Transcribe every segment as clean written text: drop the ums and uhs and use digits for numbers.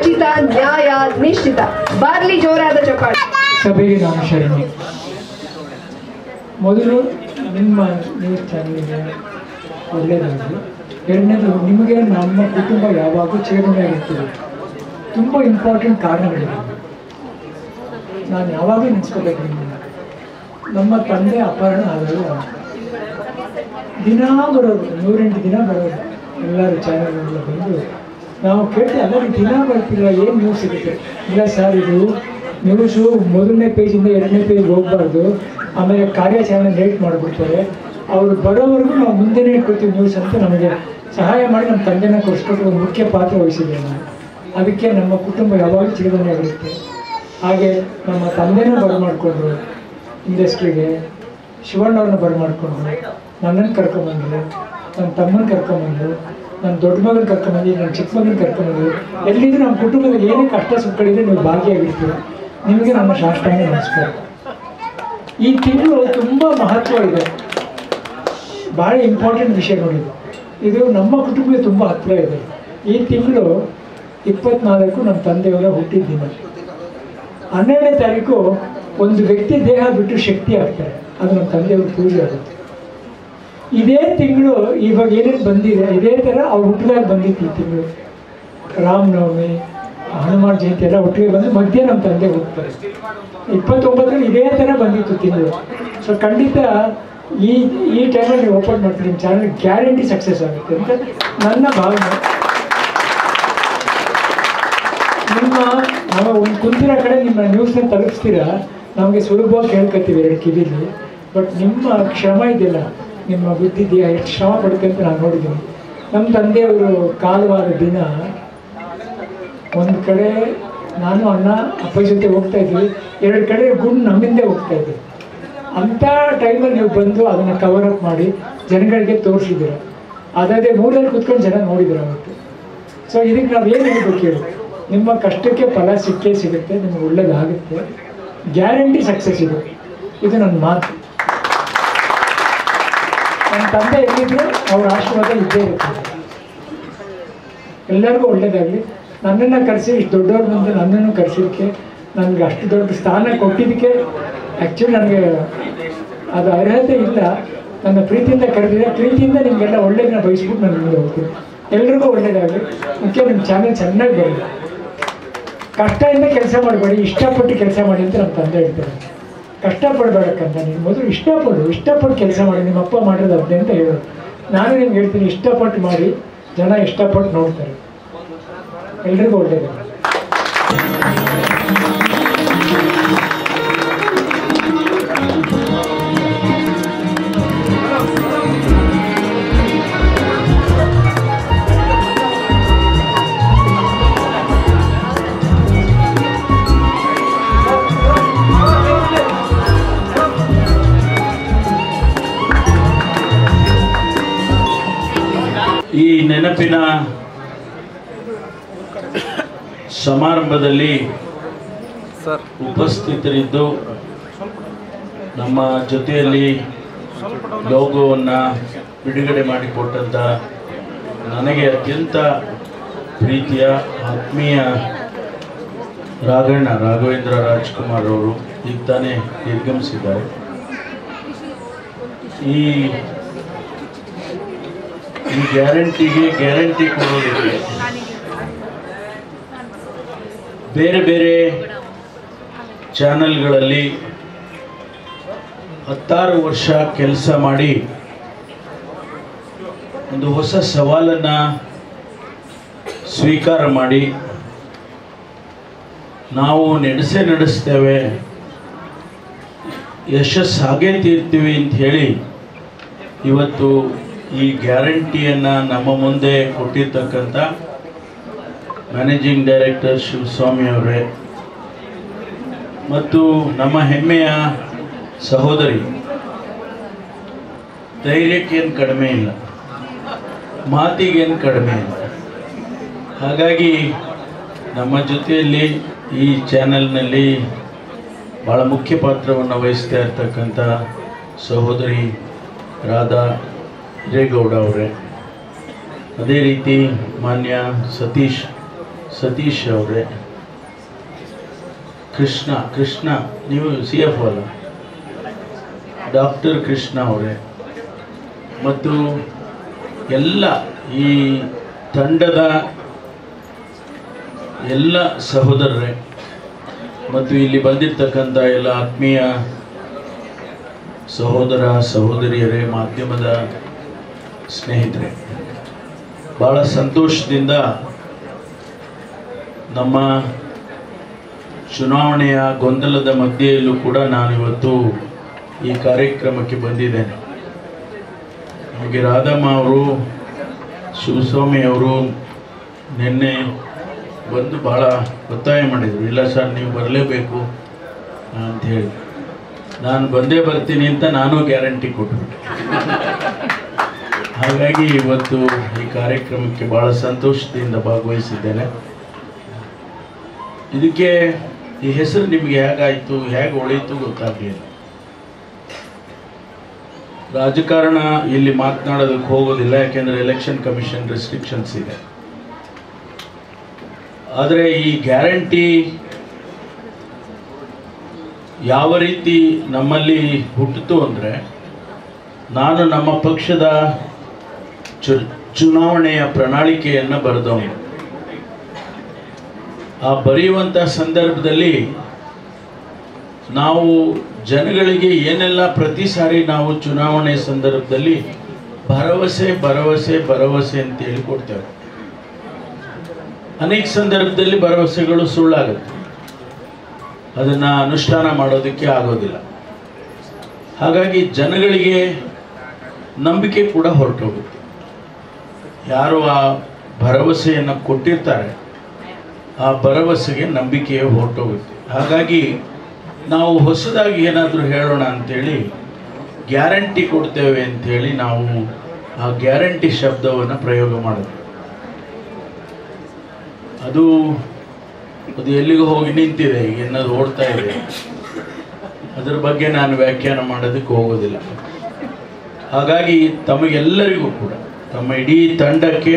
ಖಚಿತ, ನ್ಯಾಯ, ನಿಶ್ಚಿತ. ಬಾರ್ಲಿ ಜೋರಾದ ಚಪ್ಪಾಳೆ. ಸಭೆಗೆ ನಾನು ಶರಣೆ. ಮೊದಲು ನಿಮ್ಮ ನ್ಯೂಸ್ ಚಾನಲ್ಗೆ ಒಳ್ಳೆಯದಾಗಲಿ. ಎರಡನೇದು, ನಿಮಗೆ ನಮ್ಮ ಕುಟುಂಬ ಯಾವಾಗಲೂ ಚೇತನೆಯಾಗಿರ್ತದೆ. ತುಂಬ ಇಂಪಾರ್ಟೆಂಟ್ ಕಾರಣಗಳಿವೆ, ನಾನು ಯಾವಾಗಲೂ ನೆನೆಸ್ಕೋಬೇಕು. ನಮ್ಮ ತಂದೆ ಅಪಹರಣ ಆದರೂ ದಿನ ಬರೋದು, 108 ದಿನ ಬರೋದು. ಎಲ್ಲರೂ ಚಾನಲ್ಗಳೆಲ್ಲ ಬಂದು ನಾವು ಕೇಳ್ತೀವಿ, ಎಲ್ಲರೂ ದಿನ ಬರ್ತಿಲ್ಲ, ಏನು ನ್ಯೂಸ್ ಸಿಗುತ್ತೆ? ಇಲ್ಲ ಸರ್, ಇದು ನ್ಯೂಸು ಮೊದಲನೇ ಪೇಜಿಂದ 2ನೇ ಪೇಜ್ಗೆ ಹೋಗಬಾರ್ದು, ಆಮೇಲೆ ಕಾರ್ಯಾಚರಣೆ ಲೇಟ್ ಮಾಡಿಬಿಡ್ತಾರೆ, ಅವರು ಬರೋವರೆಗೂ ನಾವು ಮುಂದೆನೇ ಇಟ್ಕೊಳ್ತೀವಿ ನ್ಯೂಸ್ ಅಂತ ನಮಗೆ ಸಹಾಯ ಮಾಡಿ ನಮ್ಮ ತಂದೆನ ಕೊಡಿಸ್ಕೊಟ್ಟು ಒಂದು ಮುಖ್ಯ ಪಾತ್ರ ವಹಿಸಿದೆ ನಾನು. ಅದಕ್ಕೆ ನಮ್ಮ ಕುಟುಂಬ ಯಾವಾಗಲೂ ಚಿರದನೆಯಾಗಿರುತ್ತೆ. ಹಾಗೆ ನಮ್ಮ ತಂದೆನ ಬರಮಾಡಿಕೊಂಡ್ರು ಇಂಡಸ್ಟ್ರಿಗೆ, ಶಿವಣ್ಣವ್ರನ್ನ ಬರಮಾಡಿಕೊಂಡ್ರು, ನನ್ನನ್ನು ಕರ್ಕೊಂಬಂದರು, ನನ್ನ ತಮ್ಮನ ಕರ್ಕೊಂಬಂದರು, ನನ್ನ ದೊಡ್ಡ ಮಗನ ಕರ್ಕೊಂಬಂದು, ನನ್ನ ಚಿಕ್ಕ ಮಗನ ಕರ್ಕೊಂಬಂದು. ಎಲ್ಲಿದ್ದರೂ ನಮ್ಮ ಕುಟುಂಬದಲ್ಲಿ ಏನೇ ಕಷ್ಟ ಸುಖಗಳಿದ್ರೆ ನೀವು ಭಾಗಿಯಾಗಿರ್ತೀರ. ನಿಮಗೆ ನಮ್ಮ ಸಾಷ್ಟಾಂಗ ನಮಸ್ಕಾರ. ಈ ತಿಂಗಳು ತುಂಬ ಮಹತ್ವ ಇದೆ, ಭಾಳ ಇಂಪಾರ್ಟೆಂಟ್ ವಿಷಯ ನೋಡಿದ್ದು. ಇದು ನಮ್ಮ ಕುಟುಂಬಕ್ಕೆ ತುಂಬ ಹತ್ತಿರ ಇದೆ. ಈ ತಿಂಗಳು 24 ನಮ್ಮ ತಂದೆಯವರ ಹುಟ್ಟಿದ ದಿನ. 12ನೇ ತಾರೀಕು ಒಂದು ವ್ಯಕ್ತಿ ದೇಹ ಬಿಟ್ಟು ಶಕ್ತಿ ಆಗ್ತಾರೆ, ಅದು ನಮ್ಮ ತಂದೆಯವ್ರ ಪೂಜೆ ಆಗುತ್ತೆ. ಇದೇ ತಿಂಗಳು ಇವಾಗ ಏನೇನು ಬಂದಿದೆ, ಇದೇ ಥರ ಅವ್ರು ಹುಟ್ಟಿದಾಗ ಬಂದಿತ್ತು ಈ ತಿಂಗಳು. ರಾಮನವಮಿ, ಹನುಮಾನ್ ಜಯಂತಿ ಎಲ್ಲ ಒಟ್ಟಿಗೆ ಬಂದು ಮಧ್ಯೆ ನಮ್ಮ ತಂದೆ ಹೋಗ್ತಾರೆ. 29ರಲ್ಲಿ ಇದೇ ಥರ ಬಂದಿತ್ತು ತಿಂಗಳು. ಸೊ ಖಂಡಿತ ಈ ಟೈಮಲ್ಲಿ ನೀವು ಓಪನ್ ಮಾಡ್ತೀರಿ, ನಿಮ್ಮ ಚಾನಲ್ ಗ್ಯಾರಂಟಿ ಸಕ್ಸಸ್ ಆಗುತ್ತೆ ಅಂತ ನನ್ನ ಭಾವನೆ. ನಾವು ಒಂದು ಕುಂತಿರೋ ಕಡೆ ನಿಮ್ಮ ನ್ಯೂಸ್ನ ತಲುಪಿಸ್ತೀರಾ, ನಮಗೆ ಸುಲಭವಾಗಿ ಕೇಳ್ಕೊತೀವಿ 2 ಕಿವಿಲಿ. ಬಟ್ ನಿಮ್ಮ ಶ್ರಮ ಇದೆಯಲ್ಲ, ನಿಮ್ಮ ಬುದ್ಧಿದೆಯಾ, ಎಷ್ಟು ಶ್ರಮ ಪಡ್ಕಂತ ನಾನು ನೋಡಿದ್ದೀನಿ. ನಮ್ಮ ತಂದೆಯವರು ಕಾಲವಾದ ದಿನ ಒಂದು ಕಡೆ ನಾನು ಅಣ್ಣ ಅಪ್ಪ ಜೊತೆ ಹೋಗ್ತಾ ಇದ್ವಿ, 2 ಕಡೆ ಗುಂಡು ನಮ್ಮಿಂದೇ ಹೋಗ್ತಾ ಇದ್ವಿ. ಅಂಥ ಟೈಮಲ್ಲಿ ನೀವು ಬಂದು ಅದನ್ನು ಕವರ್ ಅಪ್ ಮಾಡಿ ಜನಗಳಿಗೆ ತೋರಿಸಿದ್ದೀರ. ಅದೇ ಮೂರಲ್ಲಿ ಕೂತ್ಕೊಂಡು ಜನ ನೋಡಿದ್ರು ಅವತ್ತು. ಸೊ ಇದಕ್ಕೆ ನಾವು ಏನು ಹೇಳ್ಬೇಕು ಹೇಳಿ, ನಿಮ್ಮ ಕಷ್ಟಕ್ಕೆ ಫಲ ಸಿಕ್ಕೇ ಸಿಗುತ್ತೆ, ನಿಮ್ಗೆ ಒಳ್ಳೇದಾಗುತ್ತೆ, ಗ್ಯಾರಂಟಿ ಸಕ್ಸಸ್ ಇದೆ. ಇದು ನನ್ನ ಮಾತು. ನನ್ನ ತಂದೆ ಎಲ್ಲಿದ್ರು ಅವ್ರ ಆಶೀರ್ವಾದ ಇದ್ದೇ ಇರ್ತದೆ. ಎಲ್ಲರಿಗೂ ಒಳ್ಳೇದಾಗಲಿ. ನನ್ನನ್ನು ಕರೆಸಿ ಇಷ್ಟು ದೊಡ್ಡವ್ರ ಮುಂದೆ ನನ್ನನ್ನು ಕರೆಸಿದ್ದಕ್ಕೆ, ನನಗೆ ಅಷ್ಟು ದೊಡ್ಡ ಸ್ಥಾನ ಕೊಟ್ಟಿದ್ದಕ್ಕೆ ಆ್ಯಕ್ಚುಲಿ ನನಗೆ ಅದು ಅರ್ಹತೆ ಇಲ್ಲ. ನನ್ನ ಪ್ರೀತಿಯಿಂದ ಕರೆದಿದೆ, ಪ್ರೀತಿಯಿಂದ ನಿಮಗೆಲ್ಲ ಒಳ್ಳೇದನ್ನ ಬಯಸ್ಬಿಟ್ಟು ನಾನು ಮುಂದೆ ಹೋಗ್ತೀನಿ. ಎಲ್ರಿಗೂ ಒಳ್ಳೇದಾಗಲಿ. ಮುಖ್ಯ ನಿಮ್ಮ ಚಾನಲ್ ಚೆನ್ನಾಗಿ ಬರಲಿ. ಕಷ್ಟದಿಂದ ಕೆಲಸ ಮಾಡಬೇಡಿ, ಇಷ್ಟಪಟ್ಟು ಕೆಲಸ ಮಾಡಿ ಅಂತ ನಮ್ಮ ತಂದೆ ಹೇಳ್ತಾರೆ. ಕಷ್ಟಪಡಬೇಡಕ್ಕಂತ, ನೀನು ಮೊದಲು ಇಷ್ಟಪಟ್ಟು ಕೆಲಸ ಮಾಡಿ. ನಿಮ್ಮ ಅಪ್ಪ ಮಾಡೋದು ಅದೇ ಅಂತ ಹೇಳೋದು. ನಾನು ನಿಮ್ಗೆ ಹೇಳ್ತೀನಿ, ಇಷ್ಟಪಟ್ಟು ಮಾಡಿ, ಜನ ಇಷ್ಟಪಟ್ಟು ನೋಡ್ತಾರೆ. ಎಲ್ರಿಗೂ ಒಳ್ಳೇದಾಗಲಿ. ಈ ನೆನಪಿನ ಸಮಾರಂಭದಲ್ಲಿ ಉಪಸ್ಥಿತರಿದ್ದು ನಮ್ಮ ಜೊತೆಯಲ್ಲಿ ಲೋಗೋವನ್ನು ಬಿಡುಗಡೆ ಮಾಡಿಕೊಟ್ಟಂಥ ನನಗೆ ಅತ್ಯಂತ ಪ್ರೀತಿಯ ಆತ್ಮೀಯ ರಾಘವೇಂದ್ರ ರಾಜ್ಕುಮಾರ್ ಅವರು ಈಗ ತಾನೇ ನಿರ್ಗಮಿಸಿದ್ದಾರೆ. ಈ ಗ್ಯಾರಂಟಿ ಕೊಡೋದಕ್ಕೆ ಬೇರೆ ಬೇರೆ ಚಾನಲ್ಗಳಲ್ಲಿ 16 ವರ್ಷ ಕೆಲಸ ಮಾಡಿ ಒಂದು ಹೊಸ ಸವಾಲನ್ನು ಸ್ವೀಕಾರ ಮಾಡಿ ನಾವು ನಡೆಸ್ತೇವೆ, ಯಶಸ್ಸು ಹಾಗೇ ತೀರ್ತೀವಿ ಅಂತ ಹೇಳಿ ಇವತ್ತು ಈ ಗ್ಯಾರಂಟಿಯನ್ನು ನಮ್ಮ ಮುಂದೆ ಕೊಟ್ಟಿರ್ತಕ್ಕಂಥ ಮ್ಯಾನೇಜಿಂಗ್ ಡೈರೆಕ್ಟರ್ ಶಿವಸ್ವಾಮಿ ಅವರೇ ಮತ್ತು ನಮ್ಮ ಹೆಮ್ಮೆಯ ಸಹೋದರಿ, ಧೈರ್ಯಕ್ಕೇನು ಕಡಿಮೆ ಇಲ್ಲ, ಮಾತಿಗೇನು ಕಡಿಮೆ ಇಲ್ಲ. ಹಾಗಾಗಿ ನಮ್ಮ ಜೊತೆಯಲ್ಲಿ ಈ ಚಾನೆಲ್ನಲ್ಲಿ ಭಾಳ ಮುಖ್ಯ ಪಾತ್ರವನ್ನು ವಹಿಸ್ತಾ ಇರ್ತಕ್ಕಂಥ ಸಹೋದರಿ ರಾಧಾ ಹಿರೇಗೌಡ ಅವರೇ, ಅದೇ ರೀತಿ ಮಾನ್ಯ ಸತೀಶ್ ಸತೀಶ್ ಅವರೇ, ಕೃಷ್ಣ ನೀವು CF ಅಲ್ಲ, ಡಾಕ್ಟರ್ ಕೃಷ್ಣ ಅವರೇ, ಮತ್ತು ಎಲ್ಲ ಈ ತಂಡದ ಎಲ್ಲ ಸಹೋದರರೇ ಮತ್ತು ಇಲ್ಲಿ ಬಂದಿರತಕ್ಕಂಥ ಎಲ್ಲ ಆತ್ಮೀಯ ಸಹೋದರ ಸಹೋದರಿಯರೇ, ಮಾಧ್ಯಮದ ಸ್ನೇಹಿತರೆ, ಭಾಳ ಸಂತೋಷದಿಂದ ನಮ್ಮ ಚುನಾವಣೆಯ ಗೊಂದಲದ ಮಧ್ಯೆಯಲ್ಲೂ ಕೂಡ ನಾನಿವತ್ತು ಈ ಕಾರ್ಯಕ್ರಮಕ್ಕೆ ಬಂದಿದ್ದೇನೆ. ಹಾಗೆ ರಾಧಮ್ಮ ಅವರು, ಶಿವಸ್ವಾಮಿ ಅವರು ನಿನ್ನೆ ಬಂದು ಭಾಳ ಒತ್ತಾಯ ಮಾಡಿದರು, ಇಲ್ಲ ಸರ್ ನೀವು ಬರಲೇಬೇಕು ಅಂಥೇಳಿ. ನಾನು ಬಂದೇ ಬರ್ತೀನಿ ಅಂತ ನಾನು ಗ್ಯಾರಂಟಿ ಕೊಟ್ಬಿಟ್ಟೆ. ಹಾಗಾಗಿ ಇವತ್ತು ಈ ಕಾರ್ಯಕ್ರಮಕ್ಕೆ ಭಾಳ ಸಂತೋಷದಿಂದ ಭಾಗವಹಿಸಿದ್ದೇನೆ. ಇದಕ್ಕೆ ಈ ಹೆಸರು ನಿಮಗೆ ಹೇಗಾಯಿತು, ಹೇಗೆ ಹೊಳೀತು ಗೊತ್ತಾಗಲಿಲ್ಲ. ರಾಜಕಾರಣ ಇಲ್ಲಿ ಮಾತನಾಡೋದಕ್ಕೆ ಹೋಗೋದಿಲ್ಲ, ಯಾಕೆಂದರೆ ಎಲೆಕ್ಷನ್ ಕಮಿಷನ್ ರೆಸ್ಟ್ರಿಕ್ಷನ್ಸ್ ಇದೆ. ಆದರೆ ಈ ಗ್ಯಾರಂಟಿ ಯಾವ ರೀತಿ ನಮ್ಮಲ್ಲಿ ಹುಟ್ಟಿತು ಅಂದರೆ, ನಾನು ನಮ್ಮ ಪಕ್ಷದ ಚುನಾವಣೆಯ ಪ್ರಣಾಳಿಕೆಯನ್ನು ಬರೆದವನು. ಆ ಬರೆಯುವಂಥ ಸಂದರ್ಭದಲ್ಲಿ ನಾವು ಜನಗಳಿಗೆ ಏನೆಲ್ಲ ಪ್ರತಿ ಸಾರಿ ನಾವು ಚುನಾವಣೆ ಸಂದರ್ಭದಲ್ಲಿ ಭರವಸೆ ಭರವಸೆ ಭರವಸೆ ಅಂತ ಹೇಳಿ ಕೊಡ್ತೇವೆ. ಅನೇಕ ಸಂದರ್ಭದಲ್ಲಿ ಭರವಸೆಗಳು ಸುಳ್ಳಾಗುತ್ತೆ, ಅದನ್ನು ಅನುಷ್ಠಾನ ಮಾಡೋದಕ್ಕೆ ಆಗೋದಿಲ್ಲ. ಹಾಗಾಗಿ ಜನಗಳಿಗೆ ನಂಬಿಕೆ ಕೂಡ ಹೊರಟೋಗುತ್ತೆ. ಯಾರು ಆ ಭರವಸೆಯನ್ನು ಕೊಟ್ಟಿರ್ತಾರೆ ಆ ಭರವಸೆಗೆ ನಂಬಿಕೆ ಹೊರಟೋಗುತ್ತೆ. ಹಾಗಾಗಿ ನಾವು ಹೊಸದಾಗಿ ಏನಾದರೂ ಹೇಳೋಣ ಅಂಥೇಳಿ ಗ್ಯಾರಂಟಿ ಕೊಡ್ತೇವೆ ಅಂಥೇಳಿ ನಾವು ಆ ಗ್ಯಾರಂಟಿ ಶಬ್ದವನ್ನು ಪ್ರಯೋಗ ಮಾಡಿದ್ವಿ. ಅದು ಎಲ್ಲಿಗೂ ಹೋಗಿ ನಿಂತಿದೆ, ಈಗ ಏನದು ಓಡ್ತಾ ಇದೆ. ಅದರ ಬಗ್ಗೆ ನಾನು ವ್ಯಾಖ್ಯಾನ ಮಾಡೋದಕ್ಕೆ ಹೋಗೋದಿಲ್ಲ. ಹಾಗಾಗಿ ತಮಗೆಲ್ಲರಿಗೂ ಕೂಡ, ತಮ್ಮ ಇಡೀ ತಂಡಕ್ಕೆ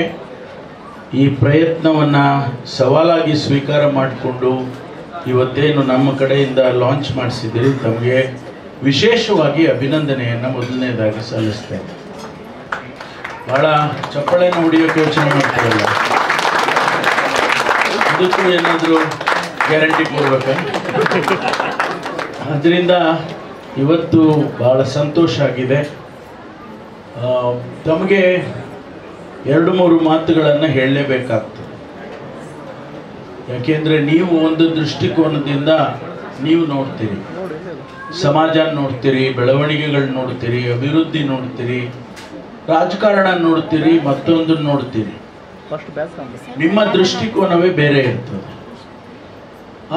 ಈ ಪ್ರಯತ್ನವನ್ನು ಸವಾಲಾಗಿ ಸ್ವೀಕಾರ ಮಾಡಿಕೊಂಡು ಇವತ್ತೇನು ನಮ್ಮ ಕಡೆಯಿಂದ ಲಾಂಚ್ ಮಾಡಿಸಿದ್ದೀರಿ, ತಮಗೆ ವಿಶೇಷವಾಗಿ ಅಭಿನಂದನೆಯನ್ನು ಮೊದಲನೇದಾಗಿ ಸಲ್ಲಿಸ್ತೇನೆ. ಭಾಳ ಚಪ್ಪಳೆಯನ್ನು ಹೊಡೆಯೋಕ್ಕೆ ಯೋಚನೆ ಮಾಡ್ತಾರಲ್ಲ, ಅದಕ್ಕೂ ಏನಾದರೂ ಗ್ಯಾರಂಟಿ ಕೊಡ್ಬೇಕಾ? ಅದರಿಂದ ಇವತ್ತು ಭಾಳ ಸಂತೋಷ ಆಗಿದೆ. ತಮಗೆ 2-3 ಮಾತುಗಳನ್ನು ಹೇಳಲೇಬೇಕಾಗ್ತದೆ. ಯಾಕೆಂದರೆ ನೀವು ಒಂದು ದೃಷ್ಟಿಕೋನದಿಂದ ನೀವು ನೋಡ್ತೀರಿ, ಸಮಾಜ ನೋಡ್ತೀರಿ, ಬೆಳವಣಿಗೆಗಳು ನೋಡ್ತೀರಿ, ಅಭಿವೃದ್ಧಿ ನೋಡ್ತೀರಿ, ರಾಜಕಾರಣ ನೋಡ್ತೀರಿ, ಮತ್ತೊಂದು ನೋಡ್ತೀರಿ. ನಿಮ್ಮ ದೃಷ್ಟಿಕೋನವೇ ಬೇರೆ ಇರ್ತದೆ.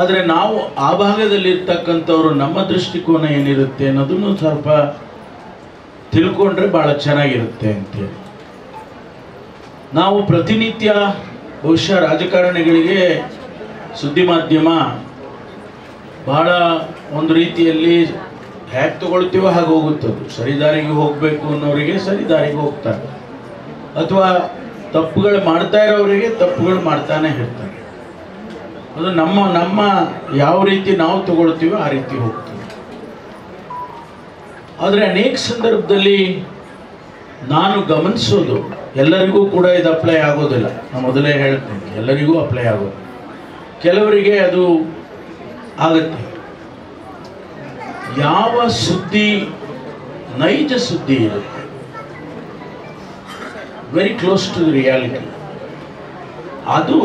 ಆದರೆ ನಾವು ಆ ಭಾಗದಲ್ಲಿರ್ತಕ್ಕಂಥವ್ರು ನಮ್ಮ ದೃಷ್ಟಿಕೋನ ಏನಿರುತ್ತೆ ಅನ್ನೋದನ್ನು ಸ್ವಲ್ಪ ತಿಳ್ಕೊಂಡ್ರೆ ಭಾಳ ಚೆನ್ನಾಗಿರುತ್ತೆ ಅಂತೇಳಿ ನಾವು ಪ್ರತಿನಿತ್ಯ ಬಹುಶಃ ರಾಜಕಾರಣಿಗಳಿಗೆ ಸುದ್ದಿ ಮಾಧ್ಯಮ ಭಾಳ ಒಂದು ರೀತಿಯಲ್ಲಿ ಹೇಗೆ ತಗೊಳ್ತೀವೋ ಹಾಗೆ ಹೋಗುತ್ತದು. ಸರಿದಾರಿಗೆ ಹೋಗಬೇಕು ಅನ್ನೋರಿಗೆ ಸರಿದಾರಿಗೆ ಹೋಗ್ತಾರೆ, ಅಥವಾ ತಪ್ಪುಗಳು ಮಾಡ್ತಾ ಇರೋರಿಗೆ ತಪ್ಪುಗಳು ಮಾಡ್ತಾನೆ ಇರ್ತಾರೆ. ಅದು ನಮ್ಮ ಯಾವ ರೀತಿ ನಾವು ತಗೊಳ್ತೀವೋ ಆ ರೀತಿ ಹೋಗ್ತೀವಿ. ಆದರೆ ಅನೇಕ ಸಂದರ್ಭದಲ್ಲಿ ನಾನು ಗಮನಿಸೋದು, ಎಲ್ಲರಿಗೂ ಕೂಡ ಇದು ಅಪ್ಲೈ ಆಗೋದಿಲ್ಲ. ನಾನು ಮೊದಲೇ ಹೇಳ್ತೇನೆ, ಎಲ್ಲರಿಗೂ ಅಪ್ಲೈ ಆಗೋದು, ಕೆಲವರಿಗೆ ಅದು ಆಗುತ್ತೆ. ಯಾವ ಸುದ್ದಿ ನೈಜ ಸುದ್ದಿ ಇರುತ್ತೆ, very close to the reality, ಅದು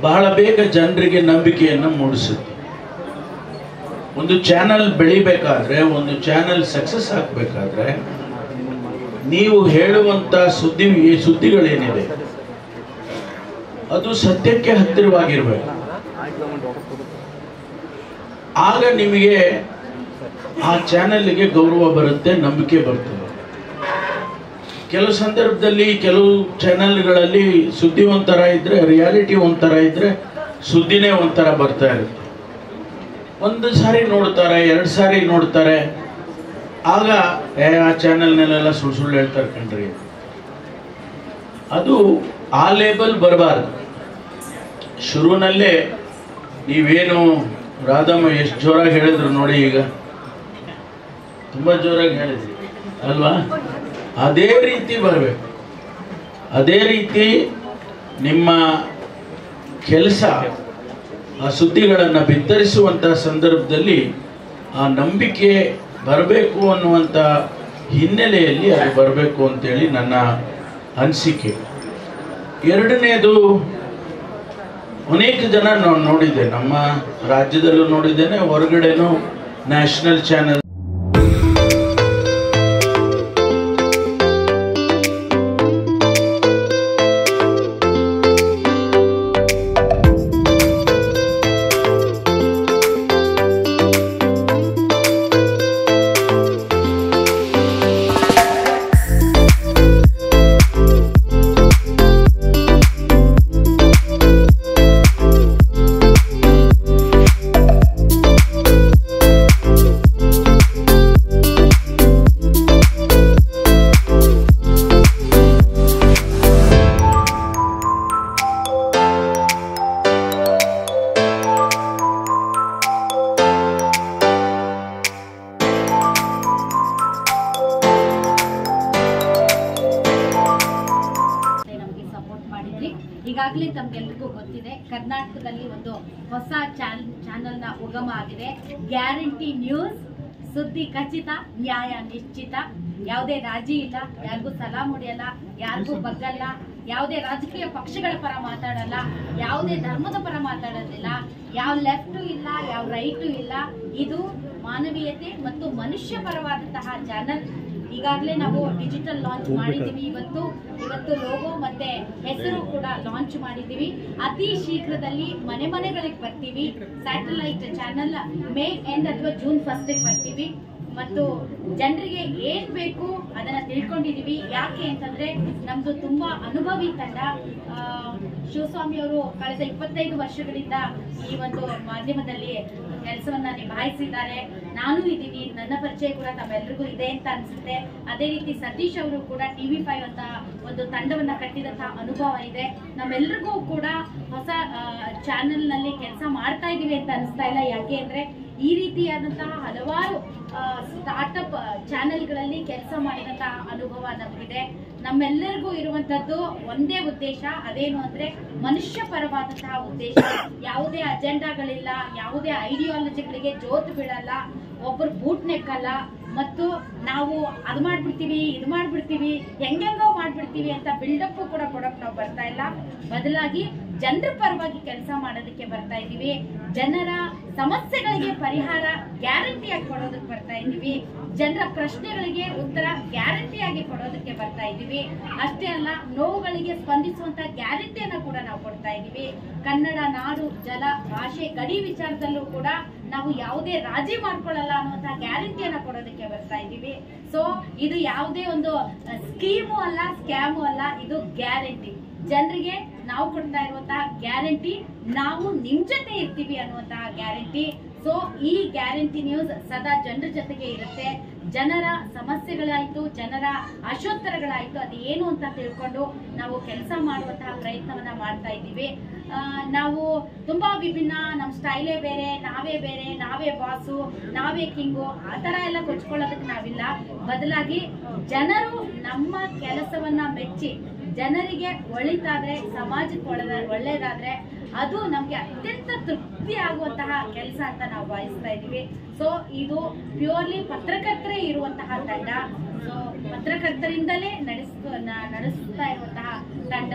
ಬಹಳ ಬೇಗ ಜನರಿಗೆ ನಂಬಿಕೆಯನ್ನು ಮೂಡಿಸುತ್ತೆ. ಒಂದು ಚಾನಲ್ ಬೆಳಿಬೇಕಾದ್ರೆ, ಒಂದು ಚಾನಲ್ ಸಕ್ಸಸ್ ಆಗಬೇಕಾದ್ರೆ ನೀವು ಹೇಳುವಂಥ ಸುದ್ದಿಗಳೇನಿದೆ ಅದು ಸತ್ಯಕ್ಕೆ ಹತ್ತಿರವಾಗಿರ್ಬೇಕು. ಆಗ ನಿಮಗೆ ಆ ಚಾನಲ್ಗೆ ಗೌರವ ಬರುತ್ತೆ, ನಂಬಿಕೆ ಬರ್ತದೆ. ಕೆಲವು ಸಂದರ್ಭದಲ್ಲಿ ಕೆಲವು ಚಾನಲ್ಗಳಲ್ಲಿ ಸುದ್ದಿ ಒಂಥರ ಇದ್ರೆ, ರಿಯಾಲಿಟಿ ಒಂಥರ ಇದ್ರೆ, ಸುದ್ದಿನೇ ಒಂಥರ ಬರ್ತಾ ಇರುತ್ತೆ. ಒಂದು ಸಾರಿ ನೋಡ್ತಾರೆ, 2 ಸಾರಿ ನೋಡ್ತಾರೆ, ಆಗ ಆ ಚಾನಲ್ನಲ್ಲೆಲ್ಲ ಸುಳ್ಳು ಹೇಳ್ತಾರೆ ಕಣ್ರಿ. ಅದು ಆ ಲೇಬಲ್ ಬರಬಾರ್ದು. ಶುರುನಲ್ಲೇ ನೀವೇನು ರಾಧಮ್ಮ ಎಷ್ಟು ಜೋರಾಗಿ ಹೇಳಿದ್ರು ನೋಡಿ, ಈಗ ತುಂಬ ಜೋರಾಗಿ ಹೇಳಿದ್ರಿ ಅಲ್ವಾ? ಅದೇ ರೀತಿ ಬರಬೇಕು. ಅದೇ ರೀತಿ ನಿಮ್ಮ ಕೆಲಸ ಆ ಸುದ್ದಿಗಳನ್ನು ಬಿತ್ತರಿಸುವಂಥ ಸಂದರ್ಭದಲ್ಲಿ ಆ ನಂಬಿಕೆ ಬರಬೇಕು ಅನ್ನುವಂಥ ಹಿನ್ನೆಲೆಯಲ್ಲಿ ಅದು ಬರಬೇಕು ಅಂತೇಳಿ ನನ್ನ ಅನಿಸಿಕೆ. ಎರಡನೇದು, ಅನೇಕ ಜನ ನಾನು ನೋಡಿದ್ದೆ, ನಮ್ಮ ರಾಜ್ಯದಲ್ಲೂ ನೋಡಿದ್ದೇನೆ, ಹೊರಗಡೆನೂ ನ್ಯಾಷನಲ್ ಚಾನೆಲ್ ಈಗಾಗಲೇ ತಮ್ಗೆಲ್ರಿಗೂ ಗೊತ್ತಿದೆ, ಕರ್ನಾಟಕದಲ್ಲಿ ಒಂದು ಹೊಸ ಚಾನಲ್ನ ಉಗಮ ಆಗಿದೆ. ಗ್ಯಾರಂಟಿ ನ್ಯೂಸ್, ಸುದ್ದಿ ಖಚಿತ, ನ್ಯಾಯ ನಿಶ್ಚಿತ. ಯಾವುದೇ ರಾಜಿ ಇಲ್ಲ, ಯಾರಿಗೂ ಸಲಾಂ ಹೊಡೆಯಲ್ಲ, ಯಾರಿಗೂ ಬಗ್ಗಲ್ಲ, ಯಾವುದೇ ರಾಜಕೀಯ ಪಕ್ಷಗಳ ಪರ ಮಾತಾಡಲ್ಲ, ಯಾವುದೇ ಧರ್ಮದ ಪರ ಮಾತಾಡೋದಿಲ್ಲ, ಯಾವ ಲೆಫ್ಟು ಇಲ್ಲ, ಯಾವ ರೈಟು ಇಲ್ಲ. ಇದು ಮಾನವೀಯತೆ ಮತ್ತು ಮನುಷ್ಯ ಪರವಾದಂತಹ ಚಾನಲ್. ಈಗಾಗಲೇ ನಾವು ಡಿಜಿಟಲ್ ಲಾಂಚ್ ಮಾಡಿದ್ದೀವಿ. ಇವತ್ತು ಲೋಗೋ ಮತ್ತೆ ಹೆಸರು ಕೂಡ ಲಾಂಚ್ ಮಾಡಿದ್ದೀವಿ. ಅತಿ ಶೀಘ್ರದಲ್ಲಿ ಮನೆಗಳಿಗೆ ಬರ್ತೀವಿ. ಸ್ಯಾಟಲೈಟ್ ಚಾನಲ್ ಮೇ ಎಂಡ್ ಅಥವಾ ಜೂನ್ 1ಗೆ ಬರ್ತೀವಿ. ಮತ್ತು ಜನರಿಗೆ ಏನ್ ಬೇಕು ಅದನ್ನ ತಿಳ್ಕೊಂಡಿದೀವಿ. ಯಾಕೆ ಅಂತಂದ್ರೆ ನಮ್ದು ತುಂಬಾ ಅನುಭವಿ ತಂಡ. ಶಿವಸ್ವಾಮಿ ಅವರು ಕಳೆದ 25 ವರ್ಷಗಳಿಂದ ಈ ಒಂದು ಮಾಧ್ಯಮದಲ್ಲಿ ಕೆಲಸವನ್ನ ನಿಭಾಯಿಸಿದ್ದಾರೆ. ನಾನು ಇದ್ದೀನಿ, ನನ್ನ ಪರಿಚಯ ಕೂಡ ತಮ್ಮೆಲ್ಲರಿಗೂ ಇದೆ ಅಂತ ಅನ್ಸುತ್ತೆ. ಅದೇ ರೀತಿ ಸತೀಶ್ ಅವರು ಕೂಡ TV5 ಅಂತ ಒಂದು ತಂಡವನ್ನ ಕಟ್ಟಿದಂತಹ ಅನುಭವ ಇದೆ. ನಮ್ಮೆಲ್ಲರಿಗೂ ಕೂಡ ಹೊಸ ಚಾನೆಲ್ ನಲ್ಲಿ ಕೆಲಸ ಮಾಡ್ತಾ ಇದೀವಿ ಅಂತ ಅನಿಸ್ತಾ ಇಲ್ಲ. ಯಾಕೆ ಅಂದ್ರೆ ಈ ರೀತಿಯಾದಂತಹ ಹಲವಾರು ಸ್ಟಾರ್ಟ್ಅಪ್ ಚಾನೆಲ್ಗಳಲ್ಲಿ ಕೆಲಸ ಮಾಡಿದಂತಹ ಅನುಭವ ನಮಗಿದೆ. ನಮ್ಮೆಲ್ಲರಿಗೂ ಇರುವಂತದ್ದು ಒಂದೇ ಉದ್ದೇಶ, ಅದೇನು ಅಂದ್ರೆ ಮನುಷ್ಯ ಪರವಾದಂತಹ ಉದ್ದೇಶ. ಯಾವುದೇ ಅಜೆಂಡಾಗಳಿಲ್ಲ, ಯಾವುದೇ ಐಡಿಯಾಲಜಿಗಳಿಗೆ ಜೋತು ಬೀಳಲ್ಲ, ಒಬ್ಬರು ಬೂಟ್ ನೆಕ್ಕಲ್ಲ, ಮತ್ತು ನಾವು ಅದು ಮಾಡ್ಬಿಡ್ತೀವಿ, ಇದು ಮಾಡ್ಬಿಡ್ತೀವಿ, ಹೆಂಗೆಂಗೋ ಮಾಡ್ಬಿಡ್ತೀವಿ ಅಂತ ಬಿಲ್ಡಪ್ ಕೂಡ ಕೊಡೋಕೆ ನಾವು ಬರ್ತಾ ಇಲ್ಲ. ಬದಲಾಗಿ ಜನರ ಪರವಾಗಿ ಕೆಲಸ ಮಾಡೋದಕ್ಕೆ ಬರ್ತಾ ಇದೀವಿ. ಜನರ ಸಮಸ್ಯೆಗಳಿಗೆ ಪರಿಹಾರ ಗ್ಯಾರಂಟಿಯಾಗಿ ಕೊಡೋದಕ್ಕೆ ಬರ್ತಾ ಇದೀವಿ. ಜನರ ಪ್ರಶ್ನೆಗಳಿಗೆ ಉತ್ತರ ಗ್ಯಾರಂಟಿಯಾಗಿ ಕೊಡೋದಕ್ಕೆ ಬರ್ತಾ ಇದೀವಿ. ಅಷ್ಟೇ ಅಲ್ಲ, ನೋವುಗಳಿಗೆ ಸ್ಪಂದಿಸುವಂತ ಗ್ಯಾರಂಟಿಯನ್ನ ಕೂಡ ನಾವು ಕೊಡ್ತಾ ಇದೀವಿ. ಕನ್ನಡ ನಾಡು, ಜಲ, ಭಾಷೆ, ಗಡಿ ವಿಚಾರದಲ್ಲೂ ಕೂಡ ನಾವು ಯಾವುದೇ ರಾಜಿ ಮಾಡ್ಕೊಳ್ಳಲ್ಲ ಅನ್ನುವಂತಹ ಗ್ಯಾರಂಟಿಯನ್ನ ಕೊಡೋದಕ್ಕೆ ಬರ್ತಾ ಇದೀವಿ. ಸೊ ಇದು ಯಾವುದೇ ಒಂದು ಸ್ಕೀಮು ಅಲ್ಲ, ಸ್ಕ್ಯಾಮು ಅಲ್ಲ, ಇದು ಗ್ಯಾರಂಟಿ. ಜನರಿಗೆ ನಾವು ಕೊಡ್ತಾ ಇರುವಂತಹ ಗ್ಯಾರಂಟಿ, ನಾವು ನಿಮ್ ಜೊತೆ ಇರ್ತೀವಿ ಅನ್ನುವಂತಹ ಗ್ಯಾರಂಟಿ. ಸೊ ಈ ಗ್ಯಾರಂಟಿ ನ್ಯೂಸ್ ಸದಾ ಜನರ ಜೊತೆಗೆ ಇರುತ್ತೆ. ಜನರ ಸಮಸ್ಯೆಗಳಾಯ್ತು, ಜನರ ಅಶೋತ್ತರಗಳಾಯ್ತು, ಅದು ಏನು ಅಂತ ತಿಳ್ಕೊಂಡು ನಾವು ಕೆಲಸ ಮಾಡುವಂತಹ ಪ್ರಯತ್ನವನ್ನ ಮಾಡ್ತಾ ಇದ್ದೀವಿ. ನಾವು ತುಂಬಾ ವಿಭಿನ್ನ, ನಮ್ಮ ಸ್ಟೈಲೇ ಬೇರೆ, ನಾವೇ ಬಾಸು, ನಾವೇ ಕಿಂಗು, ಆ ತರ ಎಲ್ಲ ಕೊಚ್ಕೊಳ್ಳೋದಕ್ಕೆ ನಾವಿಲ್ಲ. ಬದಲಾಗಿ ಜನರು ನಮ್ಮ ಕೆಲಸವನ್ನ ಮೆಚ್ಚಿ ಜನರಿಗೆ ಒಳಿತಾದ್ರೆ, ಸಮಾಜಕ್ಕೆ ಒಳ್ಳೇದಾದ್ರೆ ಅದು ನಮ್ಗೆ ಅತ್ಯಂತ ತೃಪ್ತಿ ಆಗುವಂತಹ ಕೆಲಸ ಅಂತ ನಾವು ಭಾವಿಸ್ತಾ ಇದೀವಿ. ಸೊ ಇದು ಪ್ಯೂರ್ಲಿ ಪತ್ರಕರ್ತರೇ ಇರುವಂತಹ ತಂಡ. ಸೊ ಪತ್ರಕರ್ತರಿಂದಲೇ ನಡೆಸ್ತಾ ಇರುವಂತಹ ತಂಡ.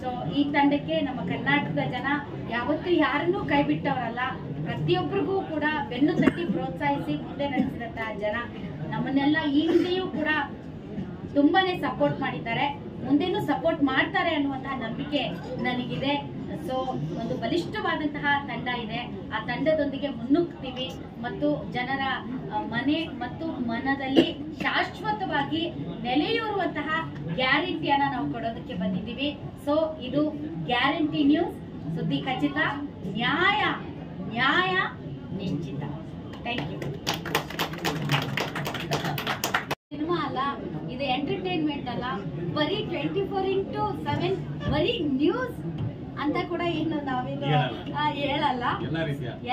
ಸೊ ಈ ತಂಡಕ್ಕೆ ನಮ್ಮ ಕರ್ನಾಟಕದ ಜನ ಯಾವತ್ತೂ ಯಾರನ್ನೂ ಕೈ ಬಿಟ್ಟವರಲ್ಲ. ಪ್ರತಿಯೊಬ್ಬರಿಗೂ ಕೂಡ ಬೆನ್ನು ತಟ್ಟಿ ಪ್ರೋತ್ಸಾಹಿಸಿ ಮುಂದೆ ನಡೆಸಿದಂತಹ ಜನ. ನಮ್ಮನ್ನೆಲ್ಲ ಈ ಹಿಂದೆಯೂ ಕೂಡ ತುಂಬಾನೇ ಸಪೋರ್ಟ್ ಮಾಡಿದ್ದಾರೆ, ಮುಂದೇನು ಸಪೋರ್ಟ್ ಮಾಡ್ತಾರೆ ಅನ್ನುವಂತಹ ನಂಬಿಕೆ ನನಗಿದೆ. ಸೊ ಒಂದು ಬಲಿಷ್ಠವಾದಂತಹ ತಂಡ ಇದೆ. ಆ ತಂಡದೊಂದಿಗೆ ಮುನ್ನುಗ್ತೀವಿ ಮತ್ತು ಜನರ ಮನೆ ಮತ್ತು ಮನದಲ್ಲಿ ಶಾಶ್ವತವಾಗಿ ನೆಲೆಯೂರುವಂತಹ ಗ್ಯಾರಂಟಿಯನ್ನ ನಾವು ಕೊಡೋದಕ್ಕೆ ಬಂದಿದ್ದೀವಿ. ಸೊ ಇದು ಗ್ಯಾರಂಟಿ ನ್ಯೂಸ್, ಸುದ್ದಿ ಖಚಿತ, ನ್ಯಾಯ ನಿಶ್ಚಿತ. Thank you. ಸಿನಿಮಾ ಅಲ್ಲ, ಇದು ಎಂಟರ್ಟೈನ್ಮೆಂಟ್ ಅಲ್ಲ, ಬರೀ 24x7 ಬರೀ ನ್ಯೂಸ್ ಅಂತ ಕೂಡ ಏನು ನಾವೇನು ಹೇಳಲ್ಲ.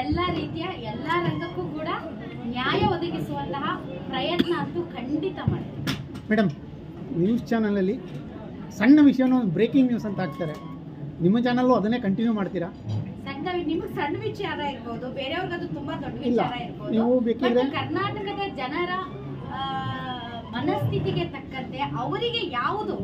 ಎಲ್ಲ ರೀತಿಯ ಎಲ್ಲ ರಂಗಕ್ಕೂ ಕೂಡ ನ್ಯಾಯ ಒದಗಿಸುವಂತಹ ಪ್ರಯತ್ನ ಅಂತೂ ಖಂಡಿತ ಮಾಡ್ತೀವಿ. ಮೇಡಮ್, ನ್ಯೂಸ್ ಚಾನಲಲ್ಲಿ ಸಣ್ಣ ವಿಷಯನೂ ಬ್ರೇಕಿಂಗ್ ನ್ಯೂಸ್ ಅಂತ ಹಾಕ್ತಾರೆ, ನಿಮ್ಮ ಚಾನಲ್ಲು ಅದನ್ನೇ ಕಂಟಿನ್ಯೂ ಮಾಡ್ತೀರಾ? ನಿಮ್ಗೆ ಸಣ್ಣ ವಿಚಾರ ಇರ್ಬೋದು, ಬೇರೆಯವ್ರಿಗೆ ಅದು ತುಂಬಾ ದೊಡ್ಡ ಇಲ್ಲ, ವಿಚಾರ ಇರ್ಬೋದು. ನೀವು ಬೇಕಿದ್ರೆ ಕರ್ನಾಟಕದ ಜನರ ಮನಸ್ಥಿತಿಗೆ ತಕ್ಕಂತೆ ಅವರಿಗೆ ಯಾವುದು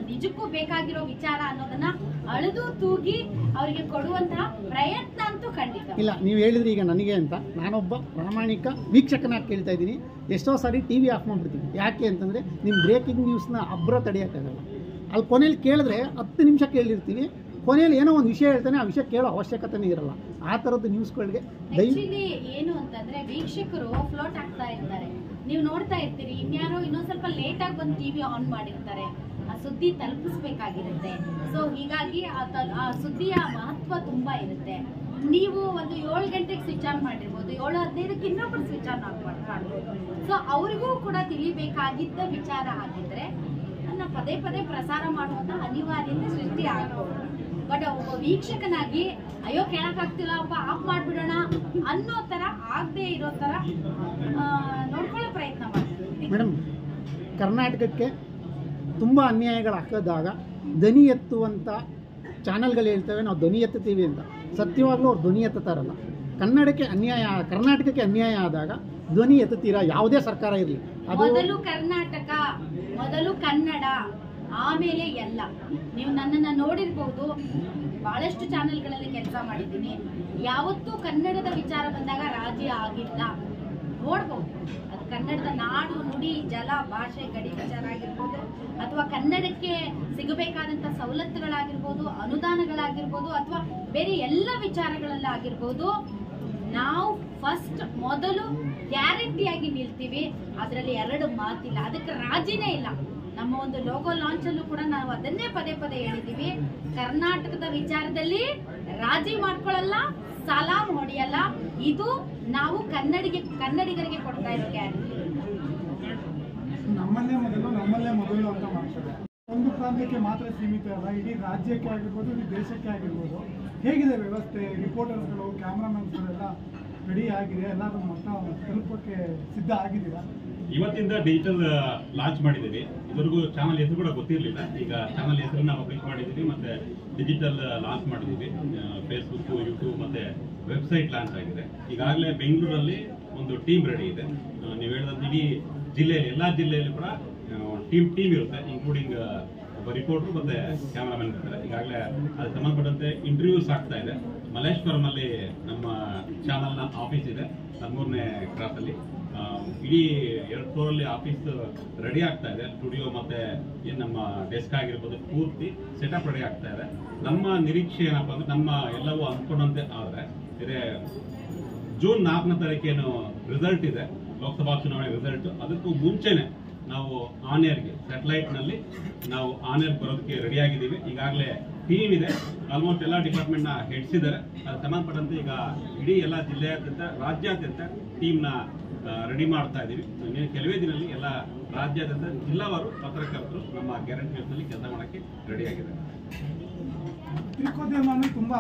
ನಿಜಕ್ಕೂ ಬೇಕಾಗಿರೋ ವಿಚಾರ ಅನ್ನೋದನ್ನ ಅಳೆದು ತೂಗಿ ಅವರಿಗೆ ಕೊಡುವಂತಹ ಪ್ರಯತ್ನ ಅಂತೂ ಖಂಡಿತ ಇಲ್ಲ. ನೀವು ಹೇಳಿದ್ರಿ ಈಗ ನನಗೆ ಅಂತ, ನಾನೊಬ್ಬ ಪ್ರಾಮಾಣಿಕ ವೀಕ್ಷಕನಾಗಿ ಕೇಳ್ತಾ ಇದ್ದೀನಿ. ಎಷ್ಟೋ ಸಾರಿ ಟಿ ವಿ ಆಫ್ ಮಾಡಿಬಿಡ್ತೀನಿ. ಯಾಕೆ ಅಂತಂದರೆ ನಿಮ್ಮ ಬ್ರೇಕಿಂಗ್ ನ್ಯೂಸ್ನ ಅಬ್ರ ತಡೆಯೋಕ್ಕಾಗಲ್ಲ. ಅಲ್ಲಿ ಕೊನೆಯಲ್ಲಿ ಕೇಳಿದ್ರೆ 10 ನಿಮಿಷ ಕೇಳಿರ್ತೀವಿ, ಕೊನೆಯಲ್ಲಿ ಏನೋ ಒಂದು ವಿಷಯ ಹೇಳ್ತಾನೆ, ಆ ವಿಷಯ ಕೇಳೋ ಅವಶ್ಯಕತೆನೇ ಇರಲ್ಲ. ಆ ಥರದ್ದು ನ್ಯೂಸ್ಗಳಿಗೆ ಆಕ್ಚುಲಿ ಏನು ಅಂತಂದ್ರೆ ವೀಕ್ಷಕರು ಫ್ಲೋಟ್ ಆಗ್ತಾ ಇರ್ತಾರೆ, ನೀವು ನೋಡ್ತಾ ಇರ್ತೀರಿ. ಇನ್ಯಾರೋ ಇನ್ನೊಂದ್ ಸ್ವಲ್ಪ ಲೇಟ್ ಆಗಿ ಬಂದು ಟಿವಿ ಆನ್ ಮಾಡಿರ್ತಾರೆ, ಆ ಸುದ್ದಿ ತಲುಪಿಸ್ಬೇಕಾಗಿರುತ್ತೆ. ಸೊ ಹೀಗಾಗಿ ಆ ಸುದ್ದಿಯ ಮಹತ್ವ ತುಂಬಾ ಇರುತ್ತೆ. ನೀವು ಒಂದು 7 ಗಂಟೆಗೆ ಸ್ವಿಚ್ ಆನ್ ಮಾಡಿರ್ಬೋದು, 7:15ಕ್ಕೆ ಇನ್ನೊಬ್ರು ಸ್ವಿಚ್ ಆನ್ ಮಾಡ್ಬೋದು. ಸೊ ಅವ್ರಿಗೂ ಕೂಡ ತಿಳಿಬೇಕಾಗಿದ್ದ ವಿಚಾರ ಆಗಿದ್ರೆ ಅದನ್ನ ಪದೇ ಪದೇ ಪ್ರಸಾರ ಮಾಡುವಂತ ಅನಿವಾರ್ಯತೆ ಸೃಷ್ಟಿ ಆಗ್ಬೋದು. ಬಟ್ ಒಬ್ಬ ವೀಕ್ಷಕನಾಗಿ ಅಯ್ಯೋ ಕೇಳಕ್ಕಾಗ್ತಿಲ್ಲಪ್ಪ ಆಫ್ ಮಾಡ್ಬಿಡೋಣ ಅನ್ನೋ ತರ ಆಗದೆ ಇರೋ ತರ ನೋಡ್ಕೊಳ್ಳೋ ಪ್ರಯತ್ನ ಮಾಡ್ತೀವಿ. ಮೇಡಮ್, ಕರ್ನಾಟಕಕ್ಕೆ ತುಂಬ ಅನ್ಯಾಯಗಳಾಗದಾಗ ಧ್ವನಿ ಎತ್ತುವಂಥ ಚಾನಲ್ಗಳು ಹೇಳ್ತವೆ ನಾವು ಧ್ವನಿ ಎತ್ತುತ್ತೀವಿ ಅಂತ. ಸತ್ಯವಾಗ್ಲೂ ಅವ್ರು ಧ್ವನಿ ಎತ್ತುತ್ತಾರಲ್ಲ. ಕರ್ನಾಟಕಕ್ಕೆ ಅನ್ಯಾಯ ಆದಾಗ ಧ್ವನಿ ಎತ್ತುತ್ತೀರಾ? ಯಾವುದೇ ಸರ್ಕಾರ ಇರಲಿ, ಮೊದಲು ಕರ್ನಾಟಕ, ಮೊದಲು ಕನ್ನಡ, ಆಮೇಲೆ ಎಲ್ಲ. ನೀವು ನನ್ನನ್ನು ನೋಡಿರ್ಬಹುದು, ಬಹಳಷ್ಟು ಚಾನೆಲ್ಗಳಲ್ಲಿ ಕೆಲಸ ಮಾಡಿದ್ದೀನಿ. ಯಾವತ್ತೂ ಕನ್ನಡದ ವಿಚಾರ ಬಂದಾಗ ರಾಜಿ ಆಗಿಲ್ಲ. ನೋಡ್ಬಹುದು, ಅದು ಕನ್ನಡದ ನಾಡು ನುಡಿ ಜಲ ಭಾಷೆ ಗಡಿ ವಿಚಾರ ಆಗಿರ್ಬೋದು, ಅಥವಾ ಕನ್ನಡಕ್ಕೆ ಸಿಗಬೇಕಾದಂಥ ಸವಲತ್ತುಗಳಾಗಿರ್ಬೋದು, ಅನುದಾನಗಳಾಗಿರ್ಬೋದು, ಅಥವಾ ಬೇರೆ ಎಲ್ಲ ವಿಚಾರಗಳಲ್ಲಾಗಿರ್ಬೋದು, ನಾವು ಮೊದಲು ಗ್ಯಾರಂಟಿಯಾಗಿ ನಿಲ್ತೀವಿ. ಅದರಲ್ಲಿ 2 ಮಾತಿಲ್ಲ, ಅದಕ್ಕೆ ರಾಜಿನೇ ಇಲ್ಲ. ನಮ್ಮ ಒಂದು ಲೋಗೋ ಲಾಂಚ್ ಅಲ್ಲೂ ಕೂಡ ನಾವು ಅದನ್ನೇ ಪದೇ ಪದೇ ಹೇಳಿದೀವಿ. ಕರ್ನಾಟಕದ ವಿಚಾರದಲ್ಲಿ ರಾಜಿ ಮಾಡ್ಕೊಳ್ಳಲ್ಲ, ಸಲಾಂ ಹೊಡೆಯಲ್ಲ. ಇದು ನಾವು ಕನ್ನಡಿಗರಿಗೆ ಕೊಡ್ತಾ ಇರೋ ಗ್ಯಾರಂಟಿ. ನಮ್ಮಲ್ಲೇ ಮೊದಲು ಅಂತ ಮಾಡ್ತಾರೆ. ಒಂದು ಪ್ರಾಂತ್ಯಕ್ಕೆ ಮಾತ್ರ ಸೀಮಿತ ಅಲ್ಲ, ಇಡೀ ರಾಜ್ಯಕ್ಕೆ ಆಗಿರ್ಬೋದು, ಇಡೀ ದೇಶಕ್ಕೆ ಆಗಿರ್ಬೋದು. ಹೇಗಿದೆ ವ್ಯವಸ್ಥೆ? ರಿಪೋರ್ಟರ್ಸ್ಗಳು, ಕ್ಯಾಮ್ರಾಮನ್ಸ್ಗಳೆಲ್ಲ ರೆಡಿ ಆಗಿದೆ, ಎಲ್ಲರೂ ಮೊತ್ತ ತಲುಪಕ್ಕೆ ಸಿದ್ಧ ಆಗಿದ್ದೀರಾ? ಇವತ್ತಿಂದ ಡಿಜಿಟಲ್ ಲಾಂಚ್ ಮಾಡಿದ್ದೀವಿ. ಇದುವರೆಗೂ ಚಾನಲ್ ಹೆಸರು ಕೂಡ ಗೊತ್ತಿರಲಿಲ್ಲ. ಈಗ ಚಾನಲ್ ಹೆಸರನ್ನ ಪಬ್ಲಿಷ್ ಮಾಡಿದ್ದೀವಿ, ಮತ್ತೆ ಡಿಜಿಟಲ್ ಲಾಂಚ್ ಮಾಡಿದ್ದೀವಿ. ಫೇಸ್ಬುಕ್, ಯೂಟ್ಯೂಬ್ ಮತ್ತೆ ವೆಬ್ಸೈಟ್ ಲಾಂಚ್ ಆಗಿದೆ. ಈಗಾಗಲೇ ಬೆಂಗಳೂರಲ್ಲಿ ಒಂದು ಟೀಮ್ ರೆಡಿ ಇದೆ. ನೀವು ಹೇಳಿದಂತೆ ಇಡೀ ಜಿಲ್ಲೆಯಲ್ಲಿ, ಎಲ್ಲ ಜಿಲ್ಲೆಯಲ್ಲಿ ಕೂಡ ಟೀಮ್ ಇರುತ್ತೆ, ಇನ್ಕ್ಲೂಡಿಂಗ್ ಒಬ್ಬ ರಿಪೋರ್ಟರ್ ಮತ್ತೆ ಕ್ಯಾಮ್ರಾಮನ್ ಇರ್ತಾರೆ. ಈಗಾಗಲೇ ಅದಕ್ಕೆ ಸಂಬಂಧಪಟ್ಟಂತೆ ಇಂಟರ್ವ್ಯೂಸ್ ಆಗ್ತಾ ಇದೆ. ಮಲ್ಲೇಶ್ವರಮಲ್ಲಿ ನಮ್ಮ ಚಾನಲ್ನ ಆಫೀಸ್ ಇದೆ, 13ನೇ ಕ್ರಾಸಲ್ಲಿ. ಇಡೀ 2 ಫ್ಲೋರಲ್ಲಿ ಆಫೀಸ್ ರೆಡಿ ಆಗ್ತಾ ಇದೆ. ಸ್ಟುಡಿಯೋ ಮತ್ತೆ ಏನು ನಮ್ಮ ಡೆಸ್ಕ್ ಆಗಿರ್ಬೋದು ಪೂರ್ತಿ ಸೆಟಪ್ ರೆಡಿ ಆಗ್ತಾ ಇದೆ. ನಮ್ಮ ನಿರೀಕ್ಷೆ ಏನಪ್ಪ ಅಂದ್ರೆ, ನಮ್ಮ ಎಲ್ಲವೂ ಅಂದ್ಕೊಂಡಂತೆ ಆದರೆ ಇದೆ ಜೂನ್ 4ನೇ ತಾರೀಕೇನು ರಿಸಲ್ಟ್ ಇದೆ, ಲೋಕಸಭಾ ಚುನಾವಣೆ ರಿಸಲ್ಟ್, ಅದಕ್ಕೂ ಮುಂಚೆನೆ ನಾವು ಆನ್ಏರ್ಗೆ ಸ್ಯಾಟಲೈಟ್ನಲ್ಲಿ ನಾವು ಆನ್ಏರ್ ಬರೋದಕ್ಕೆ ರೆಡಿ ಆಗಿದ್ದೀವಿ. ಈಗಾಗಲೇ ಟೀಮ್ ಇದೆ, ಆಲ್ಮೋಸ್ಟ್ ಎಲ್ಲ ಡಿಪಾರ್ಟ್ಮೆಂಟ್ನ ಹೆಡ್ಸಿದ್ದಾರೆ. ಅದಕ್ಕೆ ಸಂಬಂಧಪಟ್ಟಂತೆ ಈಗ ಇಡೀ ಎಲ್ಲ ಜಿಲ್ಲೆಯಾದ್ಯಂತ ರಾಜ್ಯಾದ್ಯಂತ ಟೀಮ್ನ ರೆಡಿ ಮಾಡ್ತಾ ಇದ್ದೀವಿ. ಕೆಲವೇ ದಿನದಲ್ಲಿ ಎಲ್ಲ ರಾಜ್ಯಾದ್ಯಂತ ಜಿಲ್ಲಾವಾರು ಪತ್ರಕರ್ತರು ನಮ್ಮ ಗ್ಯಾರಂಟಿ ನ್ಯೂಸ್ನಲ್ಲಿ ಕೆಲಸ ಮಾಡೋಕ್ಕೆ ರೆಡಿ ಆಗಿದ್ದಾರೆ. ಪತ್ರಿಕೋದ್ಯಮ ತುಂಬಾ